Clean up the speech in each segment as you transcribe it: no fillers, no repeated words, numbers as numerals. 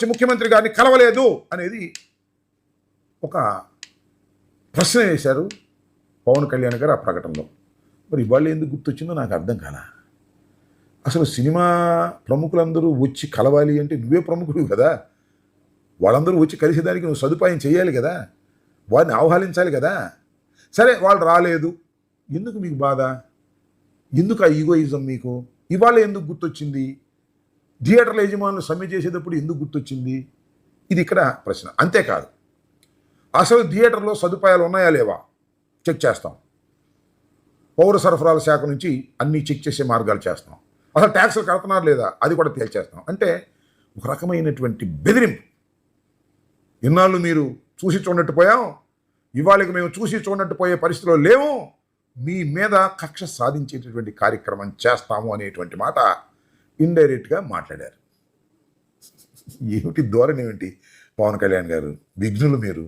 వచ్చి ముఖ్యమంత్రి గారిని కలవలేదు అనేది ఒక ప్రశ్న వేశారు పవన్ కళ్యాణ్ గారు ఆ ప్రకటనలో. మరి ఇవాళ ఎందుకు గుర్తొచ్చిందో నాకు అర్థం కాలా. అసలు సినిమా ప్రముఖులందరూ వచ్చి కలవాలి అంటే నువ్వే ప్రముఖుడు కదా, వాళ్ళందరూ వచ్చి కలిసేదానికి నువ్వు సదుపాయం చేయాలి కదా, వారిని ఆహ్వానించాలి కదా. సరే వాళ్ళు రాలేదు, ఎందుకు మీకు బాధ, ఎందుకు ఆ ఈగోయిజం మీకు? ఇవాళ ఎందుకు గుర్తొచ్చింది? థియేటర్ల యజమానులు సమ్మె చేసేటప్పుడు ఎందుకు గుర్తొచ్చింది? ఇది ఇక్కడ ప్రశ్న. అంతేకాదు, అసలు థియేటర్లో సదుపాయాలు ఉన్నాయా లేవా చెక్ చేస్తాం. పౌర సరఫరాల శాఖ నుంచి అన్నీ చెక్ చేసే మార్గాలు చేస్తాం. అసలు ట్యాక్సులు కడుతున్నారు లేదా అది కూడా తేల్చేస్తాం. అంటే ఒక రకమైనటువంటి బెదిరింపు. ఇన్నాళ్ళు మీరు చూసి చూడనట్టు పోయాం, ఇవాళకి మేము చూసి చూడనట్టు పోయే పరిస్థితిలో లేవు, మీ మీద కక్ష సాధించేటటువంటి కార్యక్రమం చేస్తాము అనేటువంటి మాట ఇండైరెక్ట్గా మాట్లాడారు. ఏమిటి ధోరణి ఏమిటి పవన్ కళ్యాణ్ గారు? విఘ్నులు మీరు.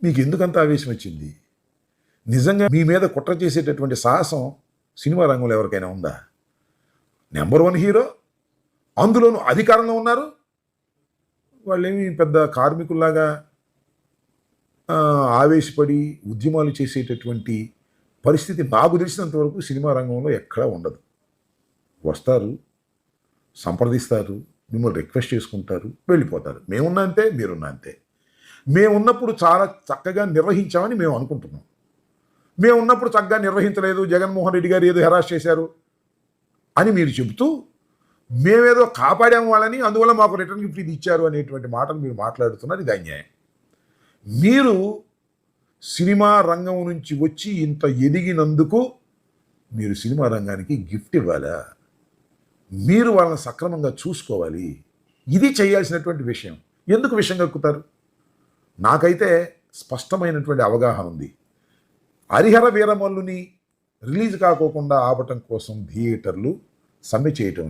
మీకు ఎందుకంత ఆవేశం వచ్చింది? నిజంగా మీ మీద కుట్ర చేసేటటువంటి సాహసం సినిమా రంగంలో ఎవరికైనా ఉందా? నెంబర్ 1 హీరో, అందులోనూ అధికారంలో ఉన్నారు. వాళ్ళేమి పెద్ద కార్మికుల్లాగా ఆవేశపడి ఉద్యమాలు చేసేటటువంటి పరిస్థితి నాకు తెలిసినంత వరకు సినిమా రంగంలో ఎక్కడా ఉండదు. వస్తారు, సంప్రదిస్తారు, మిమ్మల్ని రిక్వెస్ట్ చేసుకుంటారు, వెళ్ళిపోతారు. మేమున్నా అంతే, మీరున్నా అంతే. మేమున్నప్పుడు చాలా చక్కగా నిర్వహించామని మేము అనుకుంటున్నాం. మేమున్నప్పుడు చక్కగా నిర్వహించలేదు, జగన్మోహన్ రెడ్డి గారు ఏదో హెరాస్ చేశారు అని మీరు చెబుతూ మేమేదో కాపాడాము వాళ్ళని, అందువల్ల మాకు రిటర్న్ గిఫ్ట్ ఇది ఇచ్చారు అనేటువంటి మాటలు మీరు మాట్లాడుతున్నారు. ఇది అన్యాయం. మీరు సినిమా రంగం నుంచి వచ్చి ఇంత ఎదిగినందుకు మీరు సినిమా రంగానికి గిఫ్ట్ ఇవ్వాలా? మీరు వాళ్ళని సక్రమంగా చూసుకోవాలి. ఇది చేయాల్సినటువంటి విషయం. ఎందుకు విషయం కక్కుతారు? నాకైతే స్పష్టమైనటువంటి అవగాహన ఉంది. హరిహర వీరమల్లుని రిలీజ్ కాకోకుండా ఆపటం కోసం థియేటర్లు సమ్మె చేయటం